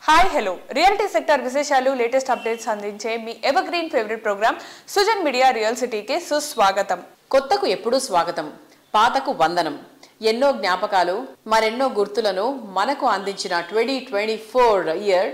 Hi hello realty sector విశేషాలు latest updates అందించే మీ evergreen favourite programme Sujan media real సిటీకి సుస్వాగతం. కొత్తకు ఎప్పుడూ స్వాగతం, పాతకు వందనం. ఎన్నో జ్ఞాపకాలు, మరెన్నో గుర్తులను మనకు అందించిన 2024 ఇయర్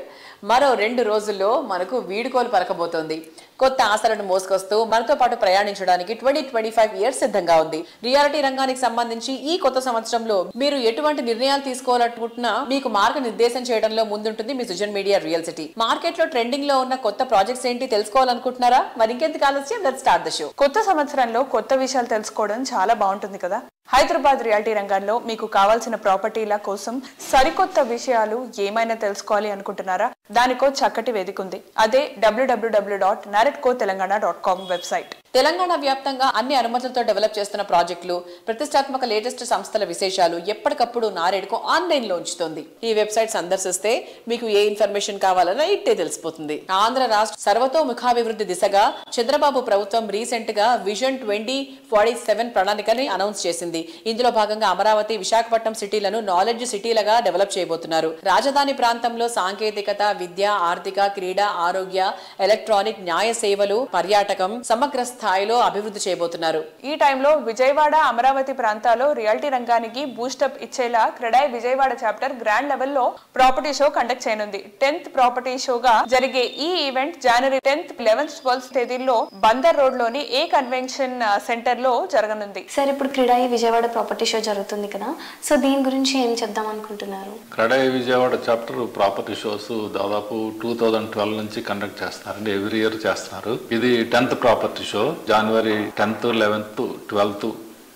మరో 2 రోజుల్లో మనకు వీడుకోలు పలకబోతోంది. కొత్త ఆశలను మోసుకొస్తూ మనతో పాటు ప్రయాణించడానికి 2025 ఇయర్స్ సిద్ధంగా ఉంది. రియాలిటీ రంగానికి సంబంధించి ఈ కొత్త సంవత్సరంలో మీరు ఎటువంటి నిర్ణయాలు తీసుకోవాలనుకుంటున్నా మీకు మార్గనిర్దేశం చేయడంలో ముందుంటుంది మీ Sujan media real city. Market లో ట్రెండింగ్ లో ఉన్న కొత్త ప్రాజెక్ట్స్ ఏంటి తెలుసుకోవాలనుకుంటున్నారా? మరి ఇంకెందుకు ఆలస్యం, లెట్స్ స్టార్ట్ ద షో. కొత్త సంవత్సరంలో కొత్త విషయాలు తెలుసుకోవడం చాలా బాగుంటుంది కదా. హైదరాబాద్ రియాలిటీ రంగంలో మీకు కావాల్సిన ప్రాపర్టీల కోసం సరికొత్త విషయాలు ఏమైనా తెలుసుకోవాలి అనుకుంటున్నారా? దానికో చక్కటి వేదిక ఉంది. అదే www.naredcotelangana.com వెబ్సైట్. తెలంగాణ వ్యాప్తంగా అన్ని అనుమతులతో డెవలప్ చేస్తున్న ప్రాజెక్టులు, ప్రతిష్టాత్మక లేటెస్ట్ సంస్థల విశేషాలు ఎప్పటికప్పుడు నారేడ్కో ఆన్లైన్ లో ఉంచుతుంది. ఈ వెబ్సైట్ సందర్శిస్తే మీకు ఏ ఇన్ఫర్మేషన్ కావాలన్నా ఇట్టే తెలిసిపోతుంది. ఆంధ్ర రాష్ట్ర సర్వతోముఖాభివృద్ధి దిశగా చంద్రబాబు ప్రభుత్వం రీసెంట్ గా విజన్ 2047 ప్రణాళికని అనౌన్స్ చేసింది. ఇందులో భాగంగా అమరావతి, విశాఖపట్నం సిటీలను నాలెడ్జ్ సిటీలుగా డెవలప్ చేయబోతున్నారు. రాజధాని ప్రాంతంలో సాంకేతికత, విద్య, ఆర్థిక, క్రీడా, ఆరోగ్య, ఎలక్ట్రానిక్, న్యాయ సేవలు, పర్యాటకం సమగ్ర స్థాయిలో అభివృద్ధి చేయబోతున్నారు. ఈ టైంలో విజయవాడ, అమరావతి ప్రాంతాల్లో రియాలిటీ రంగానికి బూస్టప్ ఇచ్చేలా క్రెడాయ్ విజయవాడ చాప్టర్ గ్రాండ్ లెవెల్లో ప్రాపర్టీ షో కండక్ట్ చేయనుంది. 10th ప్రాపర్టీ షోగా జరిగే ఈ ఈవెంట్ జనవరి 10th, 11th, 12th తేదీల్లో బందర్ రోడ్ లోని ఏ కన్వెన్షన్ సెంటర్ లో జరగనుంది. సార్, ఇప్పుడు క్రెడాయ్ విజయవాడ ప్రాపర్టీ షో జరుగుతుంది కదా, సో దీని గురించి ఏం చెప్దాం అనుకుంటున్నారు? CREDAI Vijayawada chapter property shows దాదాపు 2012 నుంచి కండక్ట్ చేస్తున్నారండి. ఎవ్రీ ఇయర్ చేస్తున్నారు. ఇది 10th ప్రాపర్టీ షో జనవరి 10th, 11th, 12th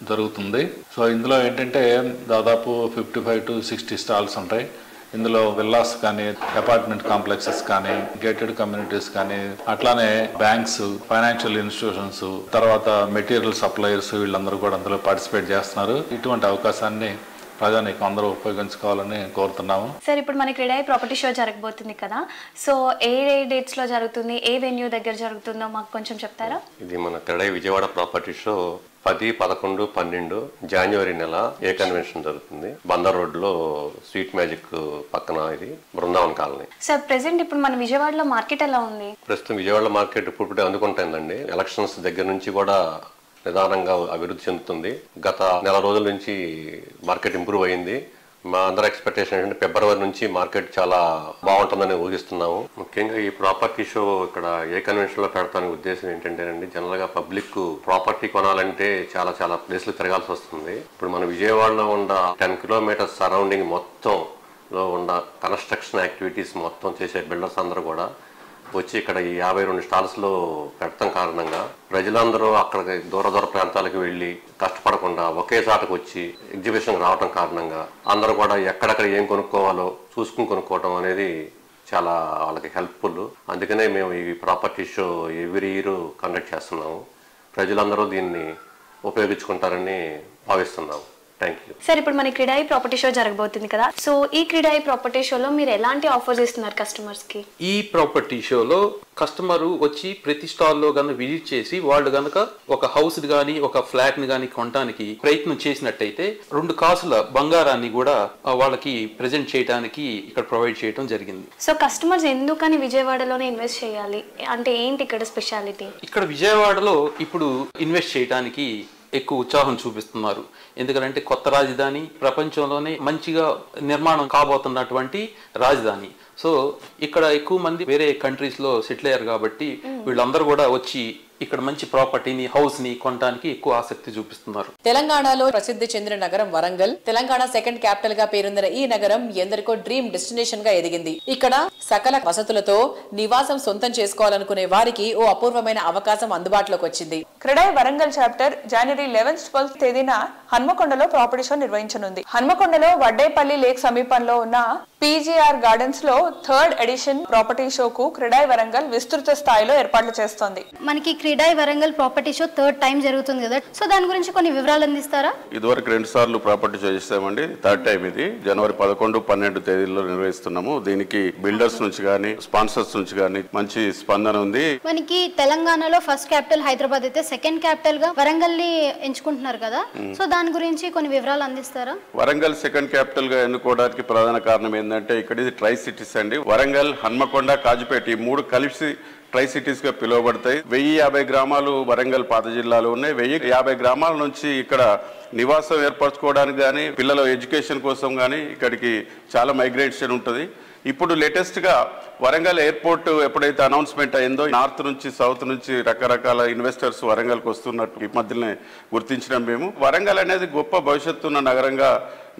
జరుగుతుంది. సో ఇందులో ఏంటంటే దాదాపు 55 to 60 స్టాల్స్ ఉంటాయి. ఇందులో విల్లాస్ కానీ, అపార్ట్మెంట్ కాంప్లెక్సెస్ కానీ, గేటెడ్ కమ్యూనిటీస్ కానీ, అట్లానే బ్యాంక్స్, ఫైనాన్షియల్ ఇన్స్టిట్యూషన్స్, తర్వాత మెటీరియల్ సప్లయర్స్ వీళ్ళందరూ కూడా అందులో పార్టిసిపేట్ చేస్తున్నారు. ఇటువంటి అవకాశాన్ని ప్రజానికి అందరూ ఉపయోగించుకోవాలని కోరుతున్నాము. సార్, ఇప్పుడు మన క్రెడాయ్ ప్రాపర్టీ షో జరగబోతుంది కదా, సో ఏ డేట్స్ లో జరుగుతుంది, ఏ వెన్యూ దగ్గర జరుగుతుందో మాకు కొంచెం చెప్తారా? ఇది మన క్రెడాయ్ విజయవాడ ప్రాపర్టీ షో 10, 11, 12 జనవరి నెల ఏ కన్వెన్షన్ జరుగుతుంది. బందర్ రోడ్ లో స్వీట్ మ్యాజిక్ పక్కన, ఇది బృందావన్ కాలనీ. సార్, ప్రెసెంట్ ఇప్పుడు మన విజయవాడలో మార్కెట్ ఎలా ఉంది? ప్రస్తుతం విజయవాడ మార్కెట్ ఇప్పుడు అందుకుంటుందండి. ఎలక్షన్స్ దగ్గర నుంచి కూడా నిదానంగా అభివృద్ధి చెందుతుంది. గత నెల రోజుల నుంచి మార్కెట్ ఇంప్రూవ్ అయింది. మా అందరి ఎక్స్పెక్టేషన్ ఏంటంటే ఫిబ్రవరి నుంచి మార్కెట్ చాలా బాగుంటుందని ఊహిస్తున్నాము. ముఖ్యంగా ఈ ప్రాపర్టీ షో ఇక్కడ ఏ కన్వెన్షన్ లో పెడతానికి ఉద్దేశం ఏంటంటేనండి, జనరల్ గా పబ్లిక్ ప్రాపర్టీ కొనాలంటే చాలా చాలా ప్లేస్లు తిరగాల్సి వస్తుంది. ఇప్పుడు మన విజయవాడలో ఉన్న 10 kilometers సరౌండింగ్ మొత్తం లో ఉన్న కన్స్ట్రక్షన్ యాక్టివిటీస్ మొత్తం చేసే బిల్డర్స్ అందరూ కూడా వచ్చి ఇక్కడ ఈ 52 స్టాల్స్ లో పెడతాం కారణంగా ప్రజలందరూ అక్కడికి దూర దూర ప్రాంతాలకు వెళ్ళి కష్టపడకుండా ఒకే చాటకు వచ్చి ఎగ్జిబిషన్ రావడం కారణంగా అందరూ కూడా ఎక్కడెక్కడ ఏం కొనుక్కోవాలో చూసుకుని కొనుక్కోవడం అనేది చాలా వాళ్ళకి హెల్ప్ఫుల్. అందుకనే మేము ఈ property show every year conduct చేస్తున్నాము. ప్రజలందరూ దీన్ని ఉపయోగించుకుంటారని భావిస్తున్నాము. Thank you. సార్, ఇప్పుడు మన క్రెడాయ్ ప్రాపర్టీ షో జరగబోతుంది కదా, సో ఈ క్రెడాయ్ ప్రాపర్టీ షోలో మీరు ఎలాంటి ఆఫర్స్ ఇస్తున్నారు కస్టమర్స్ కి? ఈ ప్రాపర్టీ షోలో కస్టమర్ వచ్చి ప్రతి స్టాల్లో గనుక విజిట్ చేసి వాళ్ళు గనక ఒక హౌస్ గానీ ఒక ఫ్లాట్ ని గానీ కొనడానికి ప్రయత్నం చేసినట్టయితే 2 కాసుల బంగారాన్ని కూడా వాళ్ళకి ప్రెజెంట్ చేయడానికి ఇక్కడ ప్రొవైడ్ చేయడం జరిగింది. సో కస్టమర్స్ ఎందుకని విజయవాడలోనే ఇన్వెస్ట్ చేయాలి అంటే ఏంటి ఇక్కడ స్పెషాలిటీ? ఇక్కడ విజయవాడలో ఇప్పుడు ఇన్వెస్ట్ చేయడానికి ఎక్కువ ఉత్సాహం చూపిస్తున్నారు. ఎందుకంటే కొత్త రాజధాని, ప్రపంచంలోనే మంచిగా నిర్మాణం కాబోతున్నటువంటి రాజధాని. సో ఇక్కడ ఎక్కువ మంది వేరే కంట్రీస్ లో సెటిల్ అయ్యారు కాబట్టి వీళ్ళందరూ కూడా వచ్చి ఇక్కడ మంచి ప్రాపర్టీని, హౌస్ ని కొనడానికి ఎక్కువ ఆసక్తి చూపిస్తున్నారు. తెలంగాణలో ప్రసిద్ధి చెందిన నగరం వరంగల్. తెలంగాణ సెకండ్ క్యాపిటల్ గా పేరొందిన ఈ నగరం ఎందరికో డ్రీమ్ డెస్టినేషన్ గా ఎదిగింది. ఇక్కడ సకల వసతులతో నివాసం సొంతం చేసుకోవాలనుకునే వారికి ఓ అపూర్వమైన అవకాశం అందుబాటులోకి వచ్చింది. క్రెడాయ్ వరంగల్ చాప్టర్ జనవరి 11th, 12th తేదీన హన్మకొండలో ప్రాపర్టీ షో నిర్వహించనుంది. హన్మకొండలో వడ్డేపల్లి లేక్ సమీపంలో ఉన్న PGR గార్డెన్స్ లో 3rd ఎడిషన్ ప్రాపర్టీ షోకు క్రెడాయ్ వరంగల్ విస్తృత స్థాయిలో ఏర్పాట్లు చేస్తోంది. మనకి CREDAI Warangal property show 3rd time జరుగుతుంది కదా, సో దాని గురించి కొన్ని వివరాలు అందిస్తారా? ఇదివరకు 2 సార్లు ప్రాపర్టీ షో చేసామండి. 3rd టైం ఇది జనవరి 11, 12 తేదీల్లో నిర్వహిస్తున్నాము. దీనికి బిల్డర్స్ నుంచి కానీ, స్పాన్సర్స్ నుంచి కానీ మంచి స్పందన ఉంది. మనకి తెలంగాణలో ఫస్ట్ క్యాపిటల్ హైదరాబాద్ అయితే సెకండ్ క్యాపిటల్ గా వరంగల్ ని ఎంచుకుంటున్నారు కదా, సో దాని గురించి కొన్ని వివరాలు అందిస్తారా? వరంగల్ సెకండ్ క్యాపిటల్ గా ఎన్నుకోవడానికి ప్రధాన కారణం ఏంటంటే ఇక్కడ ఇది ట్రై సిటీస్ అండి. వరంగల్, హన్మకొండ, కాజుపేట ఈ 3 కలిసి ట్రై సిటీస్ గా పిలువబడతాయి. 1050 గ్రామాలు వరంగల్ పాత జిల్లాలో ఉన్నాయి. 1050 గ్రామాల నుంచి ఇక్కడ నివాసం ఏర్పరచుకోవడానికి కానీ, పిల్లల ఎడ్యుకేషన్ కోసం కానీ ఇక్కడికి చాలా మైగ్రేషన్ ఉంటుంది. ఇప్పుడు లేటెస్ట్ గా వరంగల్ ఎయిర్పోర్ట్ ఎప్పుడైతే అనౌన్స్మెంట్ అయిందో, నార్త్ నుంచి సౌత్ నుంచి రకరకాల ఇన్వెస్టర్స్ వరంగల్కి వస్తున్నట్టు ఈ మధ్యనే గుర్తించినాం మేము. వరంగల్ అనేది గొప్ప భవిష్యత్తు ఉన్న నగరంగా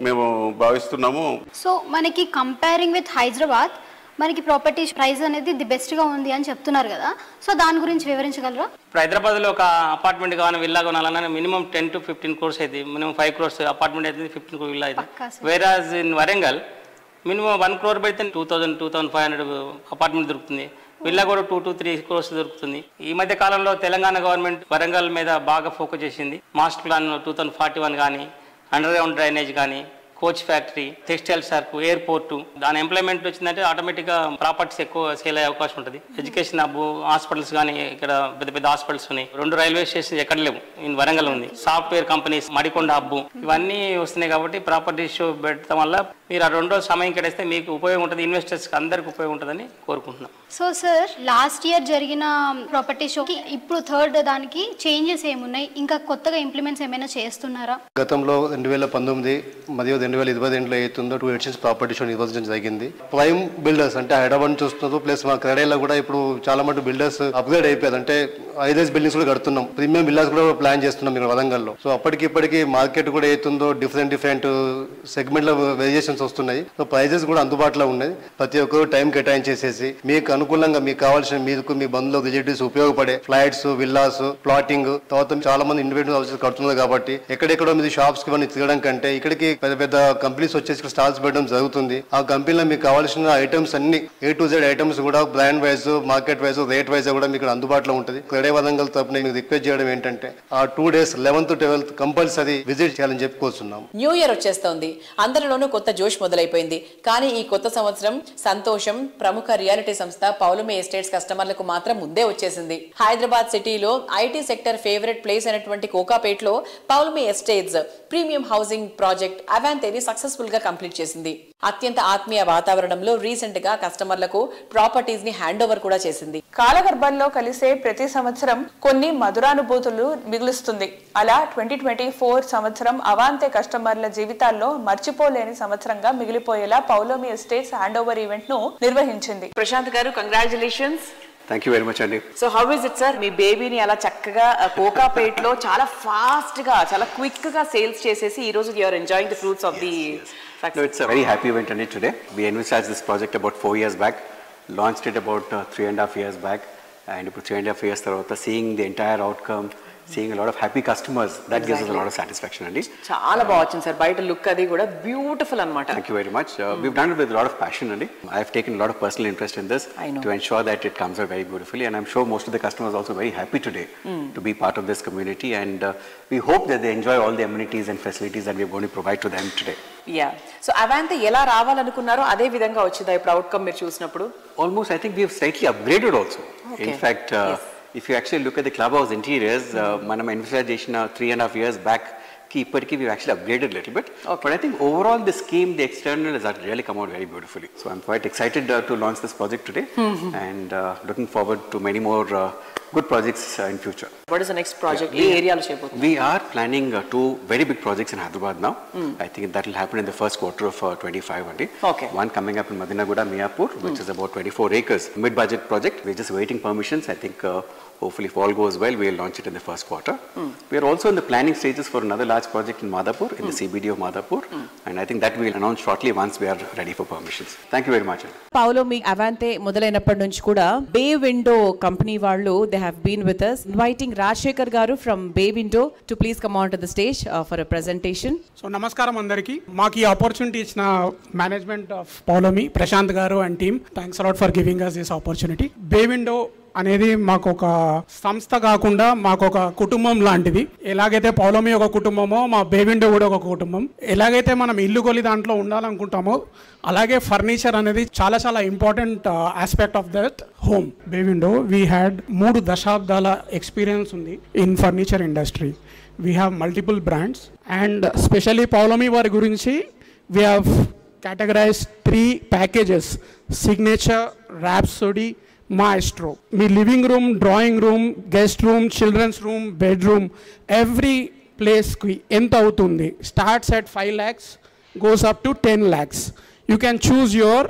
మేము భావిస్తున్నాము. సో మనకి కంపేరింగ్ విత్ హైదరాబాద్ మనకి ప్రాపర్టీ ప్రైస్ అనేది ది బెస్ట్ గా ఉంది అని చెప్తున్నారు కదా, సో దాని గురించి వివరించగలరా? ఇప్పుడు హైదరాబాద్లో ఒక అపార్ట్మెంట్ కావాలి, విల్లా కొనాలన్నా మినిమం 10 to 15 crores అయితే, మినిమం 5 crores అపార్ట్మెంట్ అయితే 15 crores విల్లా అయితే. వేరాజ్ ఇన్ వరంగల్ మినిమం 1 crore పెడితే 2,000-2,500 అపార్ట్మెంట్ దొరుకుతుంది. విల్లా కూడా 2 to 3 crores దొరుకుతుంది. ఈ మధ్య కాలంలో తెలంగాణ గవర్నమెంట్ వరంగల్ మీద బాగా ఫోకస్ చేసింది. మాస్టర్ ప్లాన్ 2041 కానీ, అండర్ గ్రౌండ్ డ్రైనేజ్ కానీ, కోచ్ ఫ్యాక్టరీ, టెక్స్టైల్ సర్క్, ఎయిర్పోర్టు, దాని ఎంప్లాయ్మెంట్ వచ్చిందంటే ఆటోమేటిక్గా ప్రాపర్టీస్ ఎక్కువ సేల్ అయ్యే అవకాశం ఉంటుంది. ఎడ్యుకేషన్ హబ్, హాస్పిటల్స్ కానీ ఇక్కడ పెద్ద పెద్ద హాస్పిటల్స్ ఉన్నాయి. 2 రైల్వే స్టేషన్స్ ఎక్కడ లేవు, ఇన్ వరంగల్ ఉంది. సాఫ్ట్వేర్ కంపెనీస్, మడికొండ హబ్, ఇవన్నీ వస్తున్నాయి కాబట్టి ప్రాపర్టీ షో పెట్టడం వల్ల మీరు ఆ 2 రోజులు సమయం కేటాయిస్తే మీకు ఉపయోగం ఉంటుంది, ఇన్వెస్టర్స్కి అందరికి ఉపయోగం ఉంటుందని కోరుకుంటున్నాం. సో సార్, లాస్ట్ ఇయర్ జరిగిన ప్రాపర్టీ షోకి ఇప్పుడు థర్డ్ దానికి చేంజెస్ ఏమున్నాయి, ఇంకా కొత్తగా ఇంప్లిమెంట్స్ ఏమైనా చేస్తున్నారా? గతంలో 2019 మరియు 2020 అవుతుందో 2 ఎడిషన్స్ ప్రాపర్టీ షో నిర్వహించడం జరిగింది. ప్రైమ్ బిల్డర్స్ అంటే హైదరాబాద్ చూస్తున్నారు, ప్లస్ మా క్రెడైలో కూడా ఇప్పుడు చాలా మంది బిల్డర్స్ అప్గ్రేడ్ అయిపోయారు. అంటే హైరైజ్ బిల్డింగ్స్ కూడా కడుతున్నాం, ప్రీమియం విల్లాస్ కూడా ప్లాన్ చేస్తున్నాం ఇక్కడ వరంగల్లో. సో అప్పటికిప్పటికి మార్కెట్ కూడా అవుతుందో డిఫరెంట్ సెగ్మెంట్ లో వేరియేషన్స్ వస్తున్నాయి. సో ప్రైజెస్ కూడా అందుబాటులో ఉన్నాయి. ప్రతి ఒక్కరు టైం కేటాయించేసేసి మీకు అనుకూలంగా మీకు కావాల్సిన మీకు మీ బంధువులు రిలేటివ్స్ ఉపయోగపడే ఫ్లాట్స్, విల్లాస్, ప్లాటింగ్, తర్వాత చాలా మంది ఇండివిజువల్ హౌసెస్ కడుతున్నారు కాబట్టి ఎక్కడెక్కడో మీరు షాప్స్ కి తిరగడం కంటే ఇక్కడికి పెద్ద పెద్ద కంపెనీస్ వచ్చేసి స్టాల్స్ పెట్టడం జరుగుతుంది. ఆ కంపెనీలో మీకు కావాల్సిన ఐటమ్స్ అన్ని A to Z ఐటమ్స్ కూడా brand wise, market wise, rate wise కూడా మీకు అందుబాటులో ఉంటుంది. క్రెడై వరంగల్ తరపున మీకు రిక్వెస్ట్ చేయడం ఏంటంటే ఆ 2 days 11th to 12th compulsory visit చేయాలని చెప్పుకోవచ్చున్నాం. న్యూ ఇయర్ వచ్చేస్తోంది, అందరిలోనూ కొత్త జోష్ మొదలైపోయింది. కానీ ఈ కొత్త సంవత్సరం సంతోషం ప్రముఖ రియాలిటీ సంస్థ పౌలమి ఎస్టేట్స్ కస్టమర్లకు మాత్రం ముందే వచ్చేసింది. హైదరాబాద్ సిటీలో ఐటీ సెక్టర్ ఫేవరెట్ ప్లేస్ అయినటువంటి కోకాపేట్లో Paulami estates premium housing project అవాంతేని సక్సెస్ఫుల్ గా కంప్లీట్ చేసింది. అత్యంత ఆత్మీయ వాతావరణంలో రీసెంట్ గా కస్టమర్లకు ప్రాపర్టీస్ ని హ్యాండ్ ఓవర్ కూడా చేసింది. కాలగర్భంలో కలిసే ప్రతి సంవత్సరం కొన్ని మధురానుభూతులు మిగులుస్తుంది. అలా 2024 సంవత్సరం అవాంతే కస్టమర్ల జీవితాల్లో మర్చిపోలేని సంవత్సరంగా మిగిలిపోయేలా Paulami estates hand over event ను నిర్వహించింది. ప్రశాంత్ గారు, congratulations. Thank you very much అండి. So how is it sir, మీ బేబీని అలా చక్కగా కోకాపేట్లో చాలా ఫాస్ట్ గా, చాలా క్విక్ గా సేల్స్ చేసేసి ఈ రోజు you are enjoying the fruits of the success. No, it's a very happy event and today we envisaged this project about 4 years back, launched it about 3.5 years back, and ఇప్పుడు 3.5 years తర్వాత seeing the entire outcome, seeing a lot of happy customers, that gives us a lot of satisfaction అండి. చాలా బాగా వచ్చింది sir, బయట look అది కూడా beautiful అన్నమాట. Thank you very much. We've done it with a lot of passion అండి. I've taken a lot of personal interest in this to ensure that it comes out very beautifully, and I'm sure most of the customers are also very happy today to be part of this community, and we hope that they enjoy all the amenities and facilities that we're going to provide to them today. Yeah. So అవాంతే ఎలా రావాలనుకున్నారో అదే విధంగా వచ్చిందా ఇప్పుడు outcome మీరు చూసినప్పుడు? Almost, I think we have slightly upgraded also. In fact, if you actually look at the clubhouse interiors, మనం envisage చేసిన 3.5 years back ki ippatiki we've actually upgraded a little bit. But I think overall the scheme, the external has really come out very beautifully. So I'm quite excited to launch this project today and looking forward to many more good projects in future. What is the next project? Ee area lo cheyabothunnaru? We are planning 2 very big projects in Hyderabad now. I think that will happen in the first quarter of 25 only. One coming up in Madinaguda, Miyapur, which is about 24 acres, mid-budget project. We're just waiting permissions. I think hopefully if all goes well, we'll launch it in the first quarter. We are also in the planning stages for another large project in Madhapur, in the CBD of Madhapur, and I think that we'll announce shortly once we are ready for permissions. Thank you very much. Paulomi అవాంతే మొదలైనప్పటి నుంచి కూడా bay window company వాళ్ళు they have been with us, inviting Rajasekhar గారు from bay window to please come on to the stage for a presentation. So నమస్కారం అందరికీ. మాకు ఈ opportunity ఇచ్చిన మేనేజ్మెంట్ ఆఫ్ పౌలోమి, ప్రశాంత్ గారు and team, thanks a lot for giving us this opportunity. Bay window అనేది మాకు ఒక సంస్థ కాకుండా మాకు ఒక కుటుంబం లాంటిది. ఎలాగైతే పౌలమి ఒక కుటుంబమో మా బే విండో కూడా ఒక కుటుంబం. ఎలాగైతే మనం ఇల్లు కొలి దాంట్లో ఉండాలనుకుంటామో అలాగే ఫర్నిచర్ అనేది చాలా చాలా important aspect of that home. Bay window we had 3 దశాబ్దాల ఎక్స్పీరియన్స్ ఉంది in furniture industry. We have multiple brands and specially Paulami వారి గురించి we have categorized 3 packages: signature, rhapsody, maestro. మీ living room, drawing room, guest room, children's room, bedroom, every ప్లేస్కి ఎంత అవుతుంది? Starts at 5 lakhs, goes up to 10 lakhs. You can choose your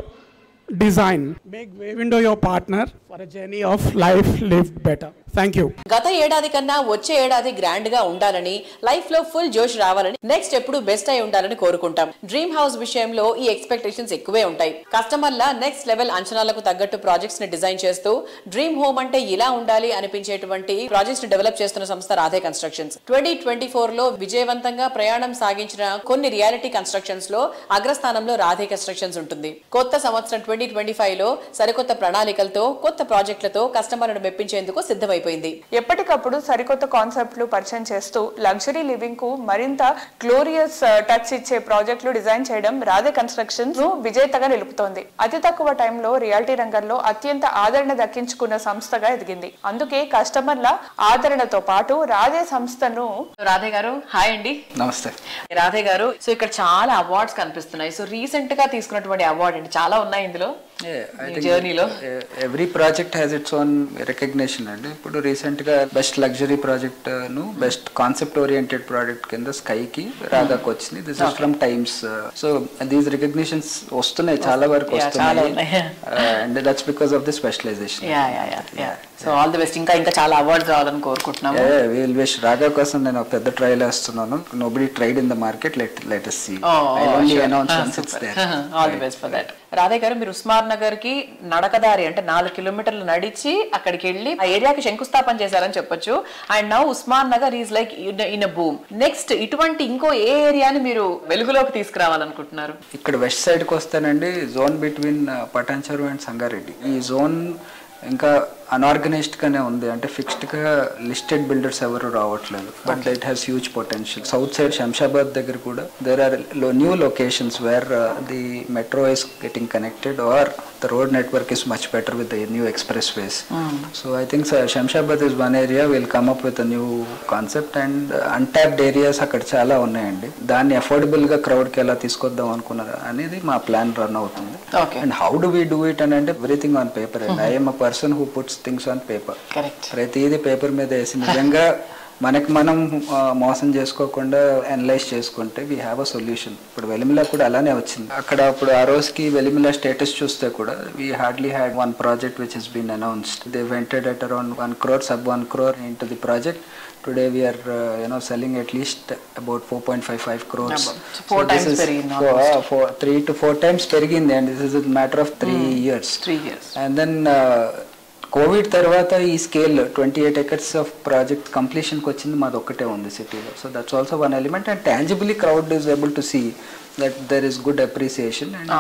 design. Make Bay Window your partner for a journey of life lived better. Thank you. గత ఏడాది కన్నా వచ్చే ఏడాది grand గా ఉండాలని, లైఫ్ లో ఫుల్ జోష్ రావాలని, నెక్స్ట్ ఎప్పుడు బెస్ట్ అయి ఉండాలని కోరుకుంటాం. డ్రీమ్ హౌస్ విషయంలో ఈ ఎక్స్పెక్టేషన్స్ ఎక్కువే ఉంటాయి. కస్టమర్ల నెక్స్ట్ లెవెల్ అంచనాలకు తగ్గట్టు ప్రాజెక్ట్స్ ని డిజైన్ చేస్తూ డ్రీమ్ హోమ్ అంటే ఇలా ఉండాలి అనిపించేటువంటి ప్రాజెక్ట్స్ ని డెవలప్ చేస్తున్న సంస్థ రాధే కన్స్ట్రక్షన్స్. 2024 లో విజయవంతంగా ప్రయాణం సాగించిన కొన్ని రియాలిటీ కన్స్ట్రక్షన్స్ లో అగ్రస్థానంలో రాధే కన్స్ట్రక్షన్స్ ఉంటుంది. కొత్త సంవత్సరం 2025 లో సరికొత్త ప్రణాళికలతో, కొత్త ప్రాజెక్టులతో కస్టమర్లను మెప్పించేందుకు సిద్ధమై ఎప్పటికప్పుడు సరికొత్త కాన్సెప్ట్లు పరిచయం చేస్తూ లగ్జరీ లివింగ్ కు మరింత గ్లోరియస్ టచ్ ఇచ్చే ప్రాజెక్టులు డిజైన్ చేయడం రాధే కన్స్ట్రక్షన్స్ ను విజేతగా నిలుపుతోంది. అతి తక్కువ టైంలో రియాలిటీ రంగంలో అత్యంత ఆదరణ దక్కించుకున్న సంస్థగా ఎదిగింది. అందుకే కస్టమర్ల ఆదరణతో పాటు రాధే సంస్థను. రాధే గారు హాయ్ అండి. నమస్తే రాధే గారు. సో ఇక్కడ చాలా అవార్డ్స్ కనిపిస్తున్నాయి. సో రీసెంట్ గా తీసుకున్నటువంటి అవార్డ్ అండి, చాలా ఉన్నాయి ఇందులో జర్నీలో. Every project has its own recognition అండి. ఇప్పుడు రీసెంట్ గా బెస్ట్ లగ్జరీ ప్రాజెక్ట్ ను బెస్ట్ కాన్సెప్ట్ ఓరియంటెడ్ ప్రాజెక్ట్ కింద స్కైకి రాధాకు వచ్చింది. This is from Times. So these recognitions వస్తున్నాయి, చాలా వరకు వస్తున్నాయి. And that's because of the specialisation. So all the best. ఇంకా ఇంకా చాలా అవార్డ్స్ రావాలని కోరుకుంటున్నాము. Will wish. రాధా కోసం నేను ఒక పెద్ద ట్రయల్ వేస్తున్నాను. Nobody tried in the market. Let us see. I only announce once it's there. All the best for that. Radhe గారు, మీరు ఉస్మాన్ నగర్ కి నడకదారి అంటే 4 కిలోమీటర్లు నడిచి అక్కడికి వెళ్ళి ఆ ఏరియాకి శంకుస్థాపన చేశారని చెప్పొచ్చు. And now Usman Nagar is like in a boom. Next ఇటువంటి ఇంకో ఏ ఏరియాని మీరు వెలుగులోకి తీసుకురావాలనుకుంటున్నారు? ఇక్కడ వెస్ట్ సైడ్ కి వస్తానండి. Zone between Patancheru and Sangareddy. ఈ జోన్ ఇంకా అన్ఆర్గనైజ్డ్ గానే ఉంది. అంటే ఫిక్స్డ్ గా లిస్టెడ్ బిల్డర్స్ ఎవరు రావట్లేదు. But it has huge potential. South side Shamshabad దగ్గర కూడా there are new locations where the metro is getting connected or the road network is much better with the new expressways. So I think Shamshabad is one area will come up with new concept. And untapped areas అక్కడ చాలా ఉన్నాయండి. దాన్ని affordable గా crowd కి ఎలా తీసుకొద్దాం అనుకున్నారు అనేది మా ప్లాన్ రన్ అవుతుంది. And how do we do it అని అంటే everything on paper. And I'm a person who puts things on paper. ప్రతిదీ పేపర్ మీద వేసి నిజంగా మనకి మనం మోసం చేసుకోకుండా అనలైజ్ చేసుకుంటే వీ హ్యావ్ అ సొల్యూషన్. ఇప్పుడు వెలిమిలా కూడా అలానే వచ్చింది. అక్కడ అప్పుడు ఆ రోజుకి వెలిమిలా స్టేటస్ చూస్తే కూడా we hardly had one project which has been announced. They vented at around 1 crore, sub 1 crore into the project. Today we are selling at least about 4.55 crores. 4 times perigindi. 3 to 4 times perigindi, and this is a matter of 3 years. 3 years. And then Covid తర్వాత ఈ scale 28 acres of project కంప్లీషన్కి వచ్చింది. మాది ఒక్కటే ఉంది సిటీలో. So that's also one element. And tangibly crowd is able to see that there is good appreciation. And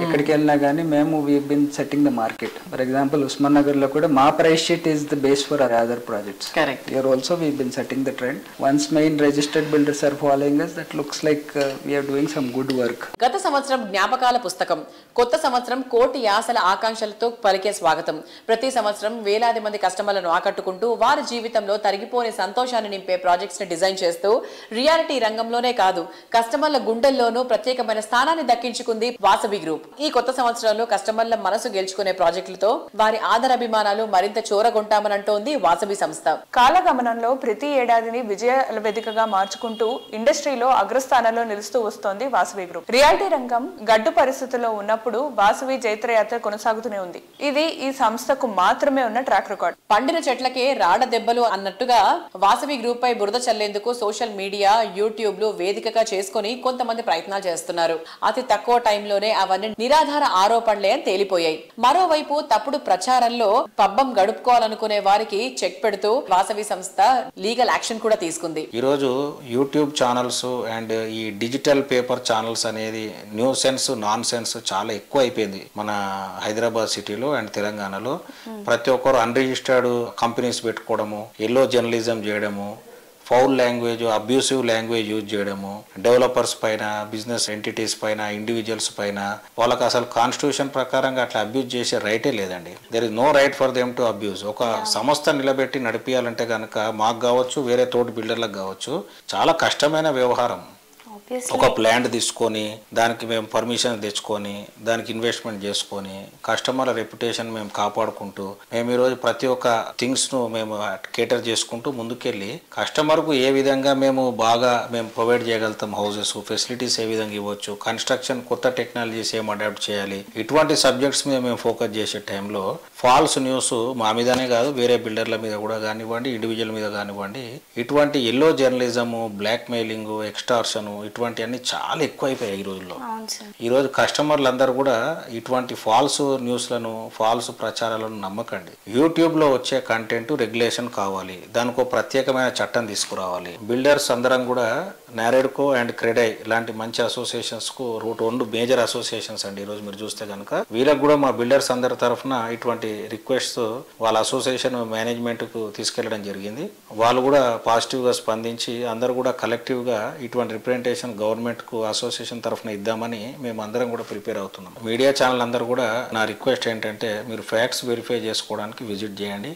ఎక్కడికి వెళ్ళినా కానీ మేము we been setting the market. For example, Usman Nagar లో కూడా మా price sheet is the base for our other projects. Correct. Here also we been setting the trend. Once main registered builders are following us, that looks like we are doing some good work. గత సంవత్సరం జ్ఞాపకాల పుస్తకం, కొత్త సంవత్సరం కోటి ఆశల ఆకాంక్షలతో పలికే స్వాగతం. ప్రతి సంవత్సరం వేలాది మంది కస్టమర్లను ఆకట్టుకుంటూ వారి జీవితంలో తరిగిపోని సంతోషాన్ని నింపే ప్రాజెక్ట్స్ ని డిజైన్ చేస్తూ రియాలిటీ రంగంలోనే కాదు కస్టమర్ల గుండెల్లోనూ ప్రత్యేకమైన స్థానాన్ని దక్కించుకుంది వాసవి గ్రూప్. ఈ కొత్త సంవత్సరంలో కస్టమర్ల మనసు గెలుచుకునే ప్రాజెక్టులతో వారి ఆదరాభిమానాలు మరింత చూరగొంటామనంటోంది వాసవి సంస్థ. కాలగమనంలో ప్రతి ఏడాదిని విజయాల వేదికగా మార్చుకుంటూ ఇండస్ట్రీలో అగ్రస్థానంలో నిలుస్తూ వస్తోంది వాసవి గ్రూప్. రియాలిటీ రంగం గడ్డు పరిస్థితుల్లో ఉన్నప్పుడు వాసవి జైత్రయాత్ర కొనసాగుతూనే ఉంది. ఇది ఈ సంస్థకు మాత్రమే ఉన్న ట్రాక్ రికార్డ్. పండిన చెట్లకే రాడ దెబ్బలు అన్నట్టుగా వాసవి గ్రూప్ పై బురద చల్లేందుకు సోషల్ మీడియా, యూట్యూబ్ లు వేదికగా చేసుకుని కొంతమంది ప్రయత్నాలు చేస్తున్నారు. అతి తక్కువ టైంలోనే అవన్నీ నిరాధార ఆరోపణలే అని తేలిపోయాయి. మరోవైపు తప్పుడు ప్రచారంలో పబ్బం గడుపుకోవాలనుకునే వారికి చెక్ పెడుతూ వాసవి సంస్థ లీగల్ యాక్షన్ కూడా తీసుకుంది. ఈరోజు యూట్యూబ్ ఛానల్స్ అండ్ ఈ డిజిటల్ పేపర్ ఛానల్స్ అనేది న్యూ సెన్స్ నాన్ సెన్స్ చాలా ఎక్కువ అయిపోయింది మన హైదరాబాద్ సిటీలో అండ్ తెలంగాణలో. ప్రతి ఒక్కరు అన్రిజిస్టర్డ్ కంపెనీస్ పెట్టుకోవడము, ఎల్లో జర్నలిజం చేయడము, foul language, abusive language use చేయడము, డెవలపర్స్ పైన, బిజినెస్ ఎంటిటీస్ పైన, ఇండివిజువల్స్ పైన వాళ్ళకి అసలు కాన్స్టిట్యూషన్ ప్రకారంగా అట్లా అబ్యూజ్ చేసే రైటే లేదండి. There is no right for them to abuse. ఒక సంస్థ నిలబెట్టి నడిపియాలంటే కనుక మాకు కావచ్చు, వేరే తోటి బిల్డర్లకు కావచ్చు, చాలా కష్టమైన వ్యవహారం. ఒక ప్లాంట్ తీసుకొని దానికి మేము పర్మిషన్ తెచ్చుకొని దానికి ఇన్వెస్ట్మెంట్ చేసుకొని కస్టమర్ల రెప్యుటేషన్ మేము కాపాడుకుంటూ మేము ఈరోజు ప్రతి ఒక్క థింగ్స్ను మేము కేటర్ చేసుకుంటూ ముందుకెళ్ళి కస్టమర్కు ఏ విధంగా మేము బాగా మేము ప్రొవైడ్ చేయగలుగుతాం, హౌసెస్ ఫెసిలిటీస్ ఏ విధంగా ఇవ్వచ్చు, కన్స్ట్రక్షన్ కొత్త టెక్నాలజీస్ ఏం అడాప్ట్ చేయాలి, ఇటువంటి సబ్జెక్ట్స్ మీద మేము ఫోకస్ చేసే టైంలో ఫాల్స్ న్యూస్ మా మీదనే కాదు వేరే బిల్డర్ల మీద కూడా కానివ్వండి, ఇండివిజువల్ మీద కానివ్వండి, ఇటువంటి yellow journalism, blackmailing, extortion ఇటువంటివన్నీ చాలా ఎక్కువ అయిపోయాయి ఈ రోజుల్లో. ఈరోజు కస్టమర్లు అందరూ కూడా ఇటువంటి ఫాల్స్ న్యూస్లను, ఫాల్స్ ప్రచారాలను నమ్మకండి. యూట్యూబ్లో వచ్చే కంటెంట్ రెగ్యులేషన్ కావాలి, దానికి ఒక ప్రత్యేకమైన చట్టం తీసుకురావాలి. బిల్డర్స్ అందరం కూడా నారెడ్కో అండ్ క్రెడై ఇలాంటి మంచి అసోసియేషన్స్కు రెండు మేజర్ అసోసియేషన్స్ అండి. ఈరోజు మీరు చూస్తే కనుక వీళ్ళకి కూడా మా బిల్డర్స్ అందరి తరఫున ఇటువంటి రిక్వెస్ట్ వాళ్ళ అసోసియేషన్ మేనేజ్మెంట్కు తీసుకెళ్లడం జరిగింది. వాళ్ళు కూడా పాజిటివ్గా స్పందించి అందరూ కూడా కలెక్టివ్గా ఇటువంటి రిప్రజెంటేషన్ గవర్నమెంట్కు అసోసియేషన్ తరఫున ఇద్దామని మేము అందరం కూడా ప్రిపేర్ అవుతున్నాం. మీడియా ఛానల్ అందరూ కూడా నా రిక్వెస్ట్ ఏంటంటే మీరు ఫ్యాక్ట్స్ వెరిఫై చేసుకోవడానికి విజిట్ చేయండి.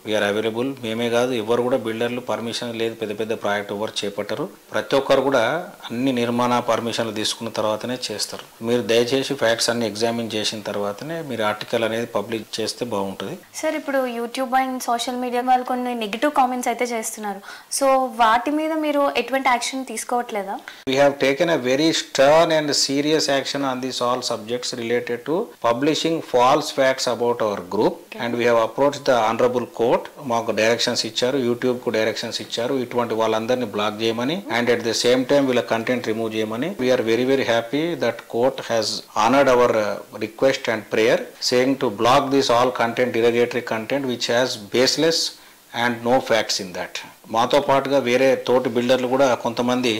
We are available. మేమే కాదు, ఎవరు కూడా బిల్డర్లు పర్మిషన్ లేదు పెద్ద పెద్ద ప్రాజెక్ట్ ఎవరు చేపట్టరు. ప్రతి ఒక్కరు కూడా అన్ని నిర్మాణ పర్మిషన్లు తీసుకున్న తర్వాతనే చేస్తారు. మీరు దయచేసి ఫ్యాక్ట్స్ అన్ని ఎగ్జామిన్ చేసిన తర్వాతనే మీరు ఆర్టికల్ అనేది పబ్లిష్ చేస్తే బాగుంటుంది. సార్, ఇప్పుడు యూట్యూబ్ అండ్ సోషల్ మీడియా వాళ్ళు కొన్ని నెగిటివ్ కామెంట్స్ అయితే చేస్తున్నారు. సో వాటి మీద మీరు ఎటువంటి action తీసుకోవట్లేదా? We have taken a very stern and serious action on these all subjects related to publishing false facts about our group, and we have approached the honorable court. మాకు directions ఇచ్చారు, YouTube కు directions ఇచ్చారు ఇటువంటి వాళ్ళందరినీ block చేయమని and at the same time వీళ్ళ content remove చేయమని. We are very very happy that court has honoured our request and prayer saying to block this all content, derogatory content which has baseless and no facts in that. మాతో పాటుగా వేరే తోటి బిల్డర్లు కూడా కొంతమంది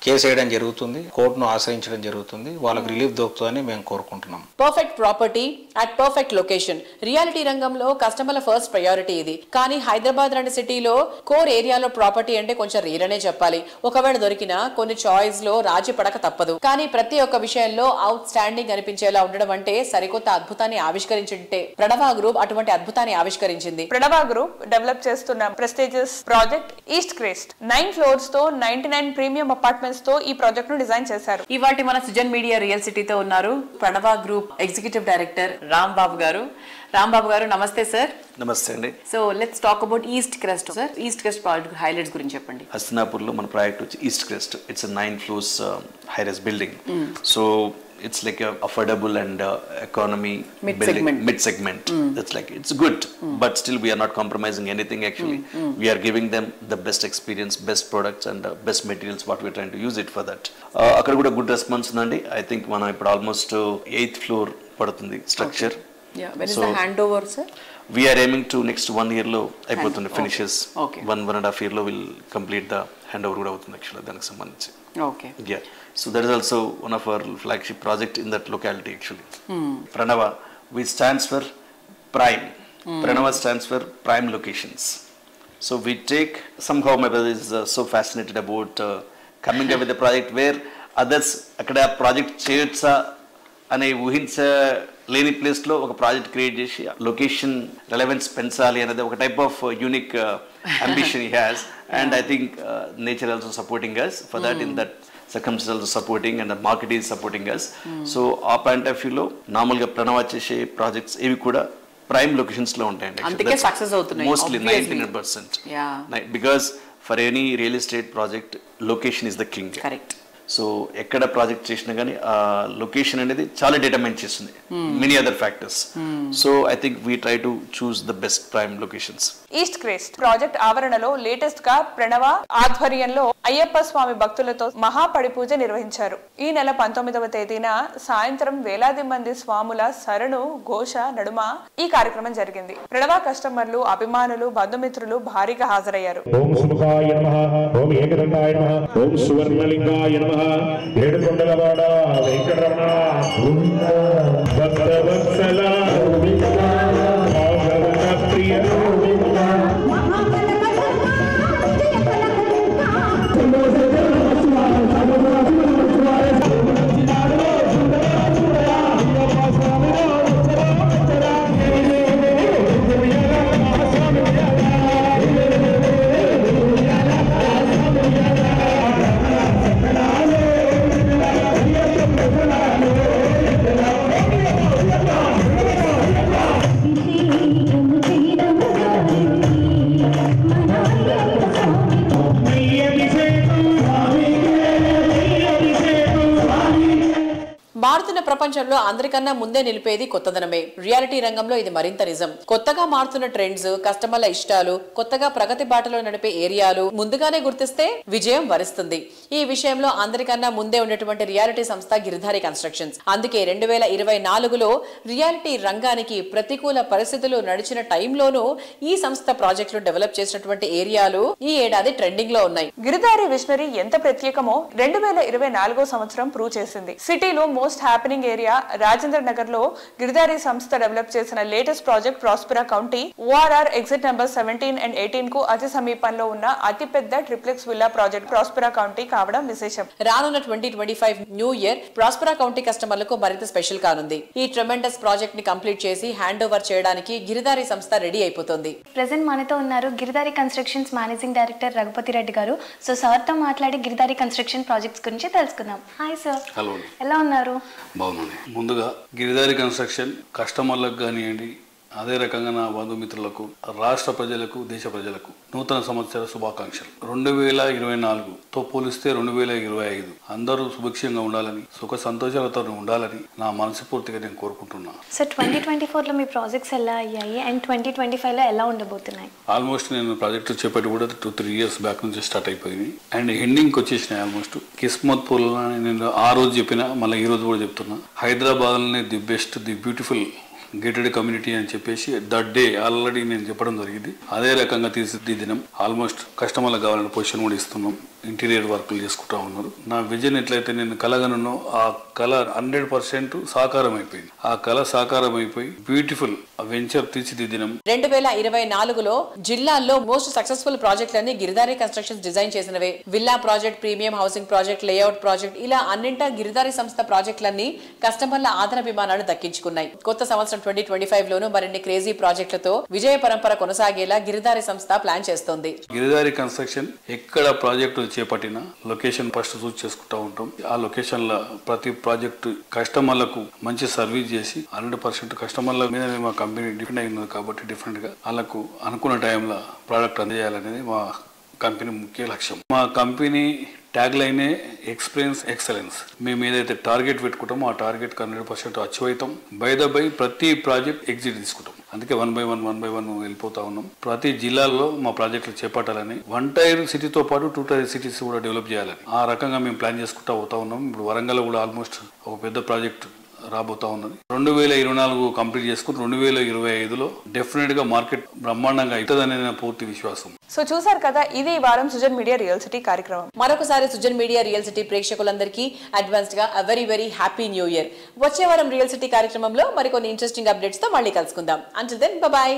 case వేయడం జరుగుతుంది, కోర్టును ఆశ్రయించడం జరుగుతుంది. వాళ్ళకి రిలీఫ్ దొరుకుతుందని మేము కోరుకుంటున్నాం. Perfect property at perfect location. Reality రంగంలో కస్టమర్ల ఫస్ట్ ప్రయారిటీ ఇది. కానీ హైదరాబాద్ లాంటి సిటీలో కోర్ ఏరియాలో ప్రాపర్టీ అంటే కొంచెం రేర్ అనే చెప్పాలి. ఒకవేళ దొరికినా కొన్ని చాయిస్ లో రాజీ పడక తప్పదు. కానీ ప్రతి ఒక్క విషయంలో అవుట్ స్టాండింగ్ అనిపించేలా ఉండడం అంటే సరికొత్త అద్భుతాన్ని ఆవిష్కరించుంటే ప్రణవ గ్రూప్ అటువంటి అద్భుతాన్ని ఆవిష్కరించింది. ప్రణవ గ్రూప్ డెవలప్ చేస్తున్న prestigious project east crest 9 floors తో 99 ప్రీమియం అపార్ట్మెంట్స్ తో ఈ ప్రాజెక్ట్ ను డిజైన్ చేశారు. ఇవాటి మన సుజన్ మీడియా రియల్ సిటీతో ఉన్నారు ప్రణవ గ్రూప్ ఎగ్జిక్యూటివ్ డైరెక్టర్ రాంబాబు గారు. రాంబాబు గారు నమస్తే సార్. నమస్తే అండి. So let's talk about east crest sir. East crest project highlights గురించి చెప్పండి. హస్తినాపూర్లో మన ప్రాజెక్ట్ వచ్చి east crest. It's 9 floors high rise building. So it's like a affordable and economy mid segment. That's like it's good, but still we are not compromising anything actually. We are giving them the best experience, best products and best materials what we are trying to use it for that. అక్కడ కూడా good response ఉందండి. I think మనం ఇప్పుడు almost 8th floor పడుతుంది structure. When is the handover sir? We are aiming to next 1 year లో అయిపోతుంది finishes. 1.5 year లో will complete the handover కూడా అవుతుంది actually దానికి సంబంధించి. Okay. Yeah. So that is also one of our flagship project in that locality actually. Pranava, which stands for prime. Pranava stands for prime locations. So we take, somehow my brother is so fascinated about coming up with a project where others akkada project cheyotsa ane ఊహించలేని place లో ఒక project create చేసి location relevance పెంచాలి అనేది ఒక type of unique ambition he has and I think nature also supporting us for that in that circumstances also supporting and the market is supporting us. So ఆ point of వ్యూలో నార్మల్గా ప్రణవ చేసే projects ఇవి కూడా prime locations లో ఉంటాయండి. అందుకే success అవుతున్నాయి mostly 99%. Because for any real estate project location is the king. Correct. So ఎక్కడ ప్రాజెక్ట్ చేసినా కానీ ఆ లొకేషన్ అనేది చాలా డిటర్మైన్ చేస్తుంది many other factors. So I think we try to choose the best prime locations. East crest project ఆవరణలో latest గా ప్రణవ ఆధ్వర్యంలో అయ్యప్ప స్వామి భక్తులతో మహాపడి పూజ నిర్వహించారు. ఈ నెల 19వ తేదీన సాయంత్రం వేలాది మంది స్వాముల సరణు ఘోష నడుమ ఈ కార్యక్రమం జరిగింది. ప్రణవ కస్టమర్లు, అభిమానులు, బంధుమిత్రులు భారీగా హాజరయ్యారు. ఓం సుముఖాయ నమః, ఓం ఏకదండాయ నమః, ఓం సువర్ణలింగాయ నమః, ఏడుకొండలవాడ వెంకటరమణ గోవింద భక్తవత్సల గోవింద భాగవత ప్రియ గోవింద మారుతున్న ప్రపంచంలో అందరికన్నా ముందే నిలిపేది కొత్తదనమే. రియాలిటీ రంగంలో ఇది మరింత నిజం. కొత్తగా మారుతున్న ట్రెండ్స్, కస్టమర్ల ఇష్టాలు, కొత్తగా ప్రగతి బాటలో నడిపే ఏరియాలు ముందుగానే గుర్తిస్తే విజయం వరిస్తుంది. ఈ విషయంలో అందరికన్నా ముందే ఉన్నటువంటి రియాలిటీ సంస్థ గిరిధారి కన్స్ట్రక్షన్స్. అందుకే 2024లో రియాలిటీ రంగానికి ప్రతికూల పరిస్థితులు నడిచిన టైంలోనూ ఈ సంస్థ ప్రాజెక్టులు డెవలప్ చేసినటువంటి ఏరియాలు ఈ ఏడాది ట్రెండింగ్ లో ఉన్నాయి. గిరిధారి విషనరీ ఎంత ప్రత్యేకమో 2024 సంవత్సరం ప్రూవ్ చేసింది. సిటీలో most happening area Rajendra Nagar లో గిరిధారి సంస్థ డెవలప్ చేసిన latest project Prospera county ORR exit number 17 and 18 కు అతి సమీపంలో ఉన్న అతిపెద్ద triplex villa project Prospera county కావడం విశేషం. రానున్న 2025 న్యూ ఇయర్ ప్రాస్పెరా కౌంటీ కస్టమర్లకు మరింత స్పెషల్ కానుంది. ఈ ట్రెమెండస్ ప్రాజెక్ట్ ని కంప్లీట్ చేసి హ్యాండ్ ఓవర్ చేయడానికి గిరిధారి సంస్థ రెడీ అయిపోతుంది. ప్రెసెంట్ మనతో ఉన్నారు Giridhari constructions managing director Raghupathi Reddy గారు. సో సార్ తో మాట్లాడి గిరిధారి కన్స్ట్రక్షన్ ప్రాజెక్ట్స్ గురించి తెలుసుకుందాం. Hi sir. హలో. ఎలా ఉన్నారు? బాగున్నాను. ముందుగా గిరిధారి కన్స్ట్రక్షన్ కస్టమర్లకు కానివ్వండి, అదే రకంగా నా బంధుమిత్రులకు, రాష్ట్ర ప్రజలకు, దేశ ప్రజలకు నూతన సంవత్సర శుభాకాంక్షలు. 2024తో పోలిస్తే 2025 అందరూ సుభిక్షంగా ఉండాలని, సుఖ సంతోషాలతో ఉండాలని నా మనస్ఫూర్తిగా నేను కోరుకుంటున్నాను. సో 2024లో మీ ప్రాజెక్ట్స్ ఎలా అయ్యాయి అండ్ 2025లో ఎలా ఉండబోతున్నాయి? ఆల్మోస్ట్ నేను ప్రాజెక్టు చేపట్టి కూడా 2-3 years బ్యాక్ నుంచి స్టార్ట్ అయిపోయింది అండ్ ఎండింగ్కి వచ్చేసినాయి. ఆల్మోస్ట్ కిస్మత్పూర్లో నేను ఆ రోజు చెప్పిన, మళ్ళీ ఈ రోజు కూడా చెప్తున్నా, హైదరాబాద్లోనే the best, the beautiful gated community అని చెప్పేసి దట్ డే ఆల్రెడీ నేను చెప్పడం జరిగింది. అదే రకంగా తీర్చిదిద్దినాం. ఆల్మోస్ట్ కస్టమర్లకు కావాలని పొజిషన్ కూడా ఇస్తున్నాం. ఇంటీరియర్ వర్క్లు చేసుకుంటా ఉన్నారు. నా విజన్ ఎట్లయితే నేను కలగనున్నో ఆ కళ 100% సాకారం అయిపోయింది. ఆ కళ సాకారం అయిపోయి బ్యూటిఫుల్ వెంచర్ తీర్చిదిద్దినాం. 2024లో జిల్లాల్లో మోస్ట్ సక్సెస్ఫుల్ ప్రాజెక్టులన్నీ గిరిధారి కన్స్ట్రక్షన్స్ డిజైన్ చేసినవే. Villa project, premium housing project, layout project, ఇలా అన్నింటా గిరిధారి సంస్థ ప్రాజెక్టులన్నీ కస్టమర్ల ఆదరాభిమానాలు దక్కించుకున్నాయి. కొత్త సంవత్సరం 2025లోనూ మరిన్ని క్రేజీ ప్రాజెక్టులతో విజయ పరంపర కొనసాగేలా గిరిధారి సంస్థ ప్లాన్ చేస్తోంది. గిరిధారి కన్స్ట్రక్షన్ ఎక్కడ ప్రాజెక్టు చేపట్టిన లొకేషన్ ఫస్ట్ చూస్ చేసుకుంటా ఉంటాం. ఆ లొకేషన్ లో ప్రతి ప్రాజెక్టు కస్టమర్లకు మంచి సర్వీస్ చేసి 100% కస్టమర్ల మీద మా కంపెనీ డిపెండ్ అయినది కాబట్టి డిఫరెంట్ గా వాళ్ళకు అనుకున్న టైంలో ప్రోడక్ట్ అందజేయాలనేది మా కంపెనీ ముఖ్య లక్ష్యం. మా కంపెనీ ట్యాగ్ లైనే ఎక్స్పీరియన్స్ ఎక్సలెన్స్. మేము ఏదైతే టార్గెట్ పెట్టుకుంటామో ఆ టార్గెట్ 100% అచీవ్ అవుతాం. బై ద బై ప్రతి ప్రాజెక్ట్ ఎగ్జిట్ తీసుకుంటాం. అందుకే 1 by 1 వెళ్ళిపోతా ఉన్నాం. ప్రతి జిల్లాల్లో మా ప్రాజెక్టులు చేపట్టాలని, 1 tier సిటీతో పాటు 2 tier సిటీస్ కూడా డెవలప్ చేయాలని ఆ రకంగా మేము ప్లాన్ చేసుకుంటా పోతా ఉన్నాం. ఇప్పుడు వరంగల్ కూడా ఆల్మోస్ట్ ఒక పెద్ద ప్రాజెక్ట్ రాబోతా ఉన్నది. 2024 కంప్లీట్ చేసుకుని 2025లో డెఫినెట్ గా మార్కెట్ బ్రహ్మాండంగా అవుతుందనే పూర్తి విశ్వాసం. సో చూసారు కదా, ఇది ఈ వారం సుజన్ మీడియా రియల్ సిటీ కార్యక్రమం. మరొకసారి సుజన్ మీడియా రియల్ సిటీ ప్రేక్షకులందరికీ అడ్వాన్స్డ్ గా very very happy new year. వచ్చే వారం రియల్ సిటీ కార్యక్రమంలో మరికొన్ని ఇంట్రెస్టింగ్ అప్డేట్స్ తో మళ్ళీ కలుసుకుందాం. Until then bye by.